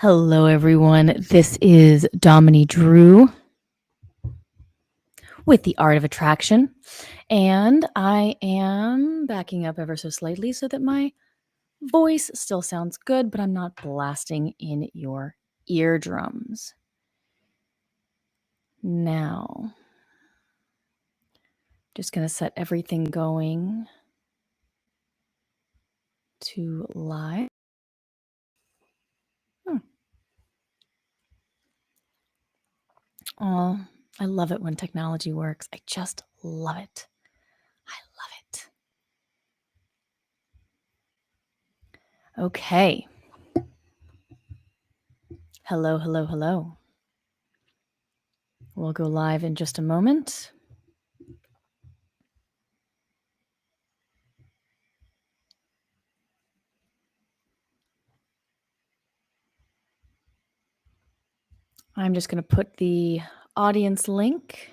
Hello, everyone. This is Dominey Drew with The Art of Attraction, and I am backing up ever so slightly so that my voice still sounds good, but I'm not blasting in your eardrums. Now, just going to set everything going to live. Oh, I love it when technology works. I just love it. I love it. Okay. Hello, hello, hello. We'll go live in just a moment. I'm just going to put the audience link.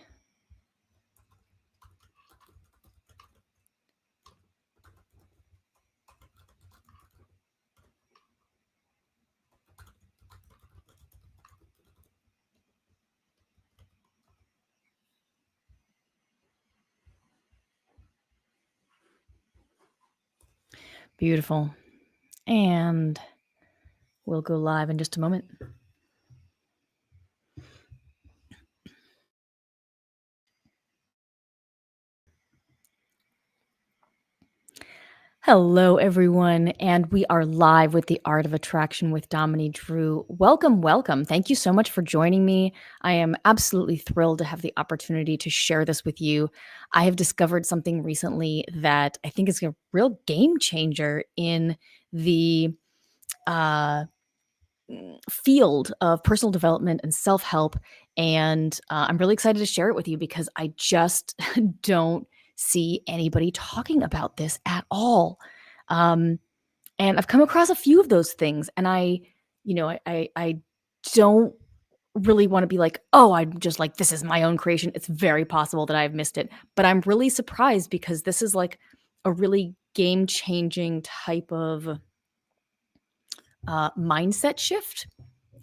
Beautiful. And we'll go live in just a moment. Hello, everyone, and we are live with The Art of Attraction with Dominey Drew. Welcome, welcome. Thank you so much for joining me. I am absolutely thrilled to have the opportunity to share this with you. I have discovered something recently that I think is a real game changer in the field of personal development and self-help, and I'm really excited to share it with you because I just don't see anybody talking about this at all. And I've come across a few of those things, and I don't really want to be like, oh, I'm just like, this is my own creation. It's very possible that I've missed it, but I'm really surprised because this is like a really game-changing type of mindset shift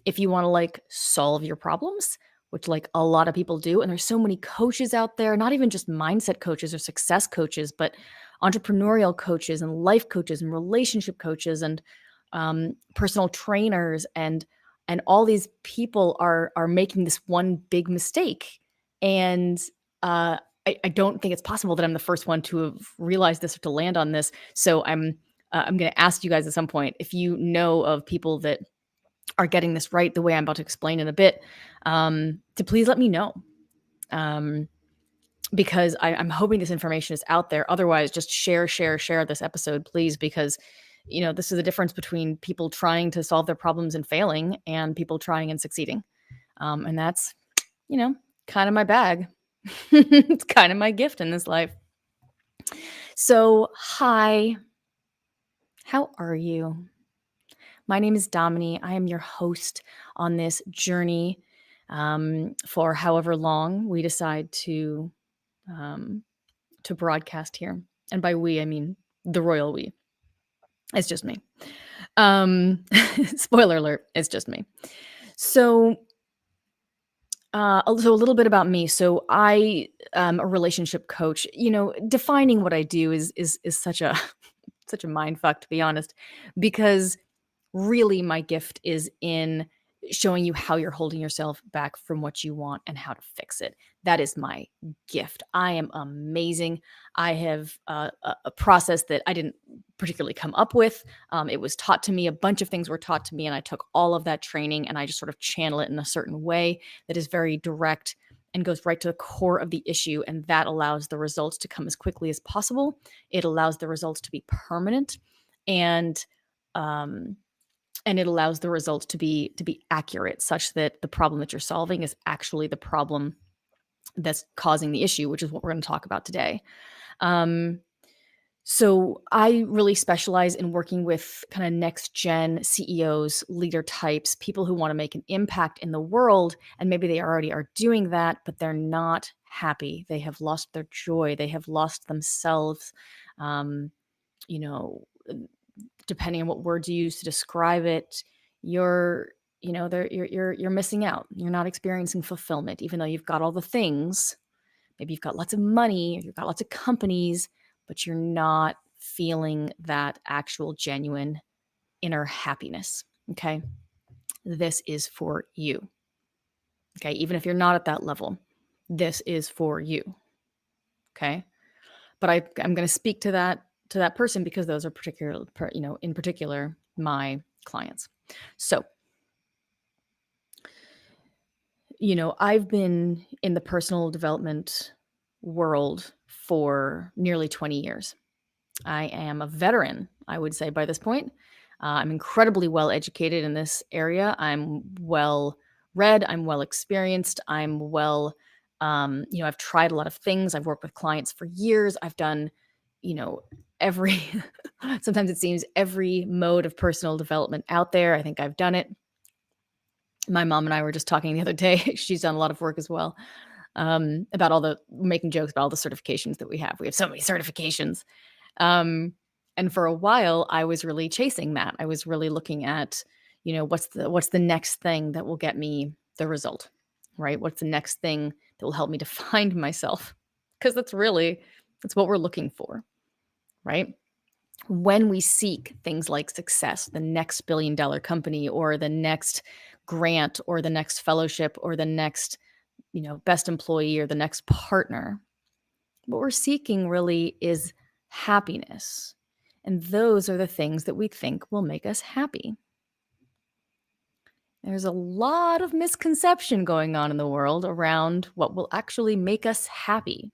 if you want to like solve your problems, which like a lot of people do. And there's so many coaches out there, not even just mindset coaches or success coaches, but entrepreneurial coaches and life coaches and relationship coaches and personal trainers, and all these people are making this one big mistake. And I don't think it's possible that I'm the first one to have realized this or to land on this. So I'm going to ask you guys at some point if you know of people that are getting this right the way I'm about to explain in a bit, to please let me know. Because I'm hoping this information is out there. Otherwise, just share this episode, please, because this is the difference between people trying to solve their problems and failing and people trying and succeeding. And that's, kind of my bag. It's kind of my gift in this life. So, hi, how are you? My name is Dominey. I am your host on this journey for however long we decide to broadcast here. And by we, I mean the royal we. It's just me. Spoiler alert, it's just me. So, a little bit about me. So I am a relationship coach. Defining what I do is such a such a mind fuck, to be honest, because really my gift is in showing you how you're holding yourself back from what you want and how to fix it. That is my gift. I am amazing. I have a process that I didn't particularly come up with. It was taught to me. A bunch of things were taught to me, and I took all of that training and I just sort of channel it in a certain way that is very direct and goes right to the core of the issue. And that allows the results to come as quickly as possible. It allows the results to be permanent, and it allows the results to be accurate, such that the problem that you're solving is actually the problem that's causing the issue, which is what we're going to talk about today. So I really specialize in working with kind of next gen CEOs, leader types, people who want to make an impact in the world, and maybe they already are doing that, but they're not happy. They have lost their joy. They have lost themselves. You know, depending on what words you use to describe it, you're you're missing out. You're not experiencing fulfillment, even though you've got all the things. Maybe you've got lots of money, or you've got lots of companies, but you're not feeling that actual genuine inner happiness. Okay. This is for you. Okay. Even if you're not at that level, this is for you. Okay. But I'm going to speak to that person because those are in particular, my clients. So, I've been in the personal development world for nearly 20 years. I am a veteran, I would say, by this point. I'm incredibly well educated in this area. I'm well read. I'm well experienced. I've tried a lot of things. I've worked with clients for years. I've done, every, sometimes it seems every mode of personal development out there. I think I've done it. My mom and I were just talking the other day. She's done a lot of work as well, about making jokes about all the certifications that we have. We have so many certifications. Um, and for a while, I was really chasing that. I was really looking at, what's the next thing that will get me the result, right? What's the next thing that will help me to find myself? Because that's what we're looking for, right? When we seek things like success, the next billion-dollar company, or the next grant, or the next fellowship, or the next, best employee, or the next partner, what we're seeking really is happiness. And those are the things that we think will make us happy. There's a lot of misconception going on in the world around what will actually make us happy.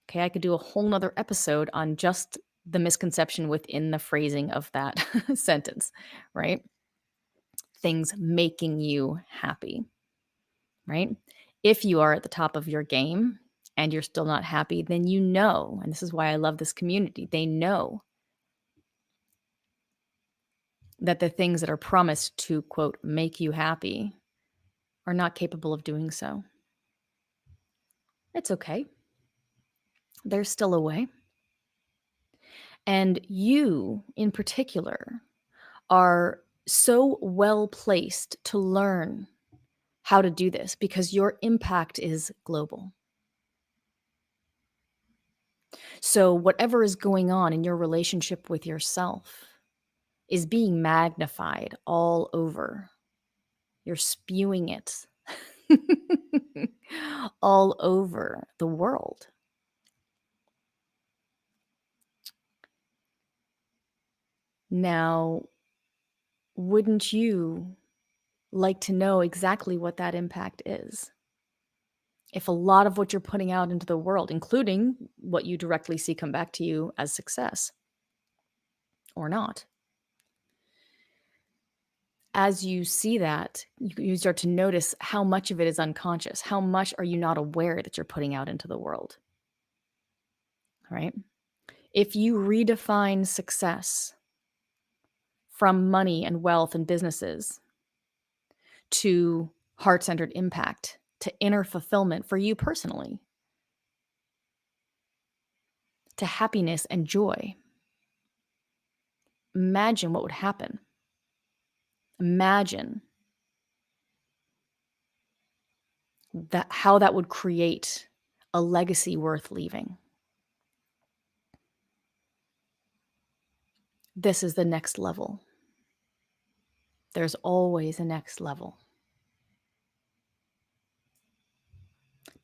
Okay, I could do a whole nother episode on just the misconception within the phrasing of that sentence, right? Things making you happy, right? If you are at the top of your game and you're still not happy, then and this is why I love this community, they know that the things that are promised to, quote, make you happy are not capable of doing so. It's okay. There's still a way. And you, in particular, are so well placed to learn how to do this because your impact is global. So, whatever is going on in your relationship with yourself is being magnified all over. You're spewing it all over the world. Now, wouldn't you like to know exactly what that impact is? If a lot of what you're putting out into the world, including what you directly see come back to you as success or not, as you see that, you start to notice how much of it is unconscious. How much are you not aware that you're putting out into the world? Right? If you redefine success from money and wealth and businesses to heart-centered impact, to inner fulfillment for you personally, to happiness and joy, imagine what would happen. Imagine how that would create a legacy worth leaving. This is the next level. There's always a next level.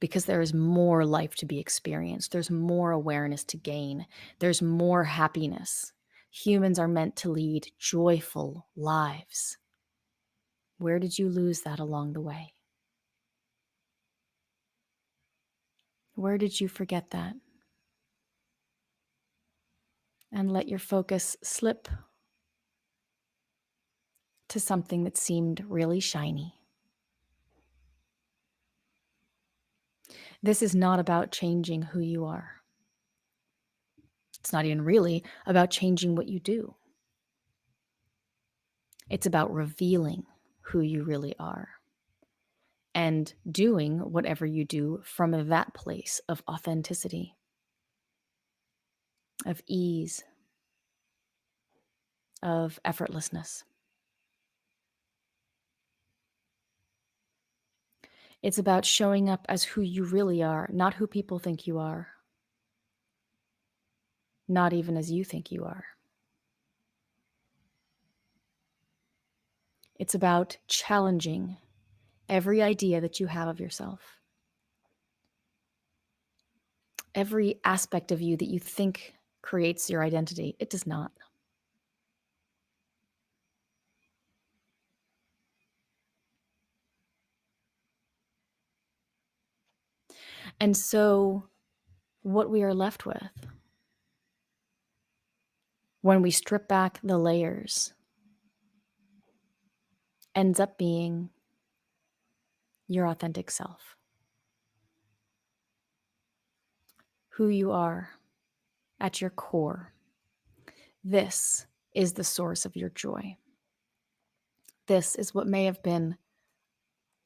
Because there is more life to be experienced. There's more awareness to gain. There's more happiness. Humans are meant to lead joyful lives. Where did you lose that along the way? Where did you forget that? And let your focus slip to something that seemed really shiny. This is not about changing who you are. It's not even really about changing what you do. It's about revealing who you really are and doing whatever you do from that place of authenticity, of ease, of effortlessness. It's about showing up as who you really are, not who people think you are, not even as you think you are. It's about challenging every idea that you have of yourself, every aspect of you that you think creates your identity. It does not. And so, what we are left with when we strip back the layers ends up being your authentic self, who you are at your core. This is the source of your joy. This is what may have been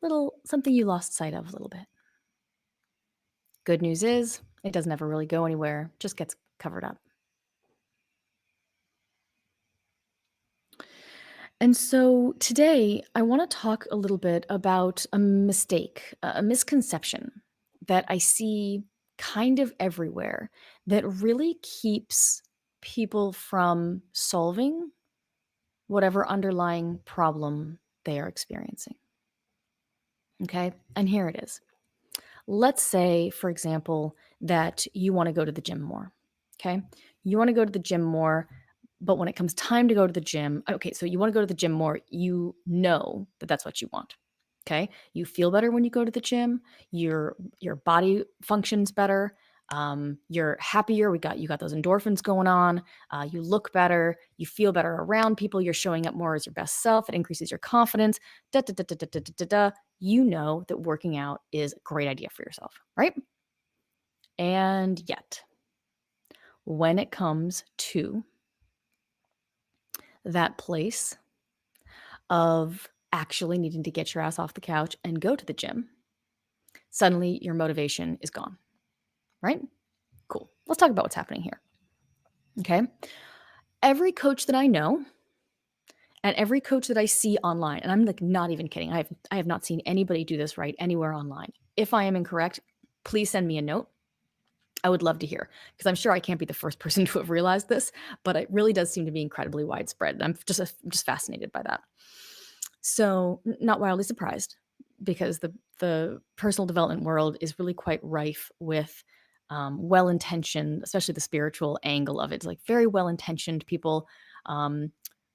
little something you lost sight of a little bit. Good news is it doesn't ever really go anywhere, just gets covered up. And so today I want to talk a little bit about a mistake, a misconception that I see kind of everywhere that really keeps people from solving whatever underlying problem they are experiencing. Okay. And here it is. Let's say, for example, that you want to go to the gym more. Okay. You want to go to the gym more, but when it comes time to go to the gym, okay, so you want to go to the gym more, you know that that's what you want. Okay. You feel better when you go to the gym. Your body functions better. You're happier. You got those endorphins going on. You look better. You feel better around people. You're showing up more as your best self. It increases your confidence. Da, da, da, da, da, da, da, da, da. You know that working out is a great idea for yourself, right? And yet, when it comes to that place of actually needing to get your ass off the couch and go to the gym, suddenly your motivation is gone, right? Cool. Let's talk about what's happening here. Okay. Every coach that I know and every coach that I see online, and I'm like not even kidding, I have not seen anybody do this right anywhere online. If I am incorrect, please send me a note. I would love to hear because I'm sure I can't be the first person to have realized this, but it really does seem to be incredibly widespread. I'm just fascinated by that. So, not wildly surprised because the personal development world is really quite rife with well-intentioned, especially the spiritual angle of it. It's like very well-intentioned people um,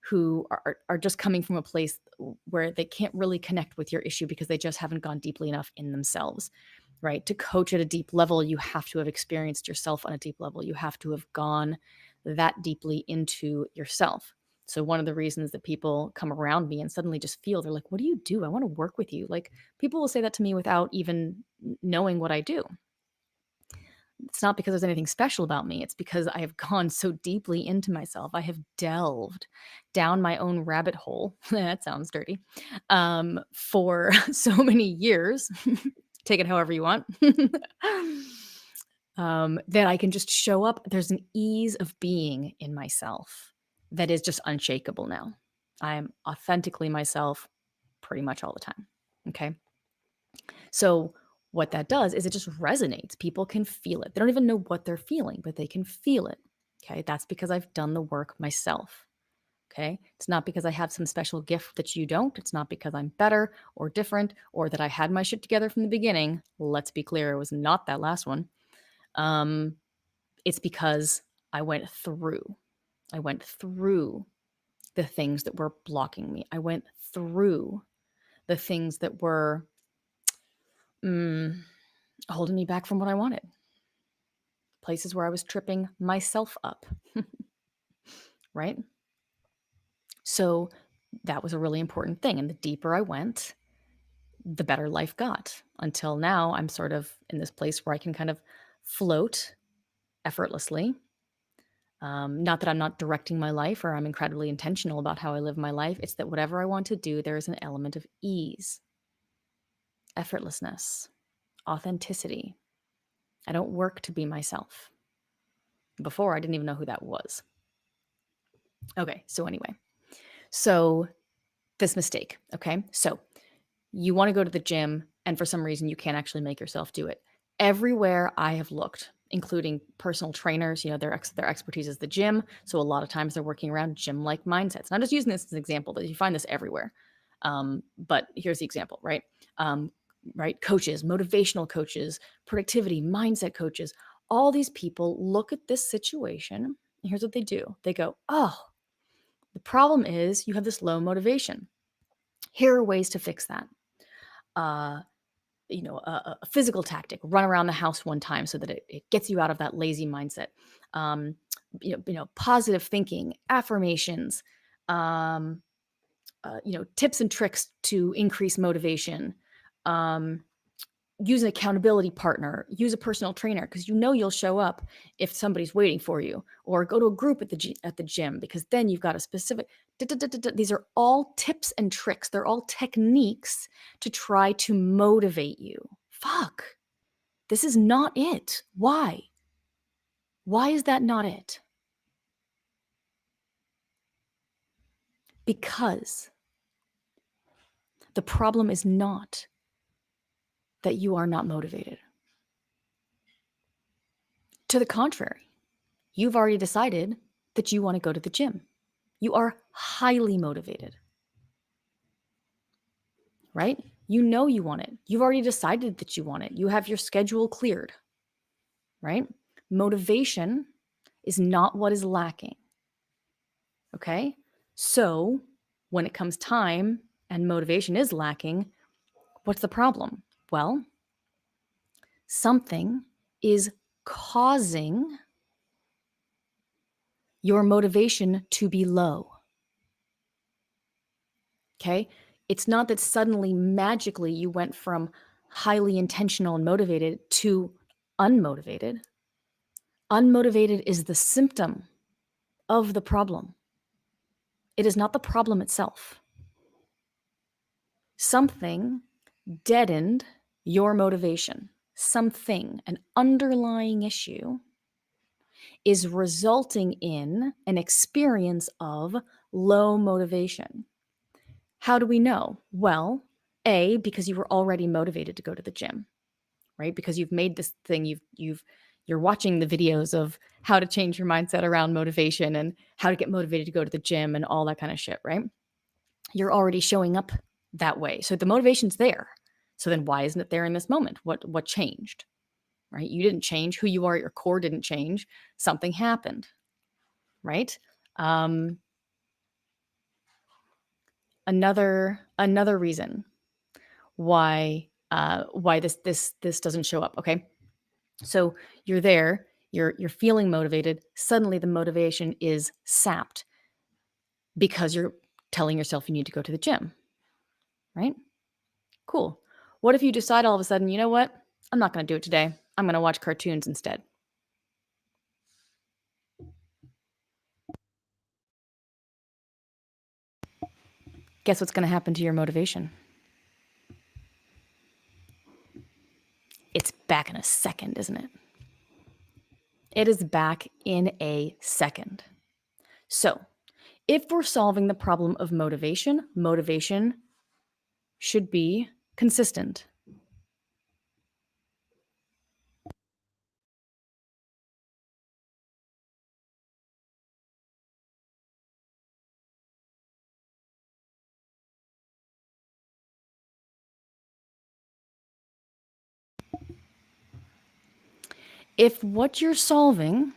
who are just coming from a place where they can't really connect with your issue because they just haven't gone deeply enough in themselves, right? To coach at a deep level, you have to have experienced yourself on a deep level. You have to have gone that deeply into yourself. So one of the reasons that people come around me and suddenly just feel they're like, "What do you do? I want to work with you." Like people will say that to me without even knowing what I do. It's not because there's anything special about me. It's because I have gone so deeply into myself. I have delved down my own rabbit hole. That sounds dirty. For so many years. Take it however you want. That I can just show up. There's an ease of being in myself that is just unshakable now. I am authentically myself pretty much all the time. Okay. So, what that does is it just resonates. People can feel it. They don't even know what they're feeling, but they can feel it. Okay. That's because I've done the work myself. Okay. It's not because I have some special gift that you don't. It's not because I'm better or different or that I had my shit together from the beginning. Let's be clear, it was not that last one. Um, it's because I went through. I went through the things that were blocking me. I went through the things that were holding me back from what I wanted. Places where I was tripping myself up. Right? So that was a really important thing. And the deeper I went, the better life got. Until now, I'm sort of in this place where I can kind of float effortlessly. Not that I'm not directing my life or I'm incredibly intentional about how I live my life. It's that whatever I want to do, there is an element of ease, effortlessness, authenticity. I don't work to be myself. Before, I didn't even know who that was. Okay, so anyway, so this mistake, okay? So you want to go to the gym and for some reason you can't actually make yourself do it. Everywhere I have looked, including personal trainers, their expertise is the gym. So a lot of times they're working around gym-like mindsets. And I'm just using this as an example, that you find this everywhere. But here's the example, right? Um, right? Coaches, motivational coaches, productivity, mindset coaches, all these people look at this situation. And here's what they do. They go, oh, the problem is you have this low motivation. Here are ways to fix that. Uh, a physical tactic, run around the house one time so that it gets you out of that lazy mindset. Um, positive thinking, affirmations, um, tips and tricks to increase motivation. Um, use an accountability partner, use a personal trainer, because you'll show up if somebody's waiting for you, or go to a group at the gym, because then you've got a specific. These are all tips and tricks. They're all techniques to try to motivate you. Fuck. This is not it. Why? Why is that not it? Because the problem is not that you are not motivated. To the contrary, you've already decided that you want to go to the gym. You are highly motivated, right? You know you want it. You've already decided that you want it. You have your schedule cleared, right? Motivation is not what is lacking, okay? So when it comes time and motivation is lacking, what's the problem? Well, something is causing your motivation to be low. Okay? It's not that suddenly magically you went from highly intentional and motivated to unmotivated. Unmotivated is the symptom of the problem. It is not the problem itself. Something deadened your motivation. Something, an underlying issue, is resulting in an experience of low motivation. How do we know? Well, A, because you were already motivated to go to the gym, right? Because you've made this thing, you're watching the videos of how to change your mindset around motivation and how to get motivated to go to the gym and all that kind of shit, right? You're already showing up that way. So the motivation's there. So then why isn't it there in this moment? What changed? Right? You didn't change. Who you are at your core didn't change. Something happened, right? Another reason why this doesn't show up. Okay, so you're there, you're feeling motivated. Suddenly, the motivation is sapped because you're telling yourself you need to go to the gym, right? Cool. What if you decide all of a sudden, you know what? I'm not going to do it today. I'm going to watch cartoons instead. Guess what's going to happen to your motivation? It's back in a second, isn't it? It is back in a second. So, if we're solving the problem of motivation, motivation should be consistent. If what you're solving,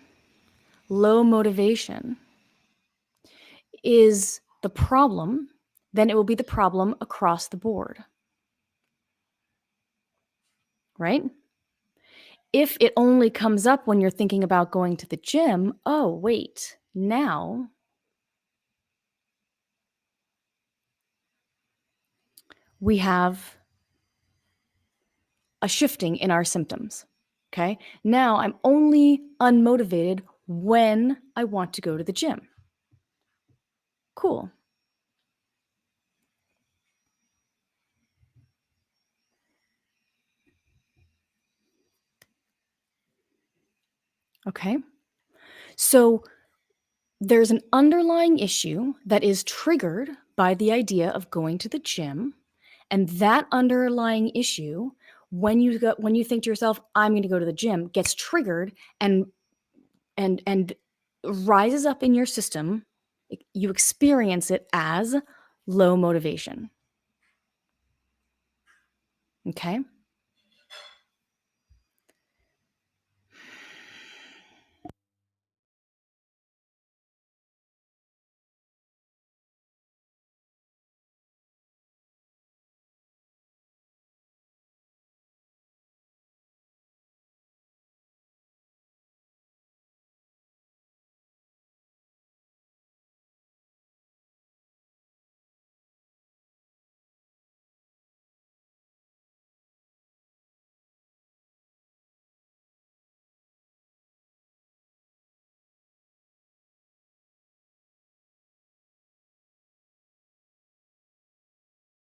low motivation, is the problem, then it will be the problem across the board. Right? If it only comes up when you're thinking about going to the gym, oh, wait, now we have a shifting in our symptoms. Okay? Now I'm only unmotivated when I want to go to the gym. Cool. Okay. So there's an underlying issue that is triggered by the idea of going to the gym, And that underlying issue, when you think to yourself, "I'm gonna go to the gym," gets triggered and rises up in your system. You experience it as low motivation. Okay?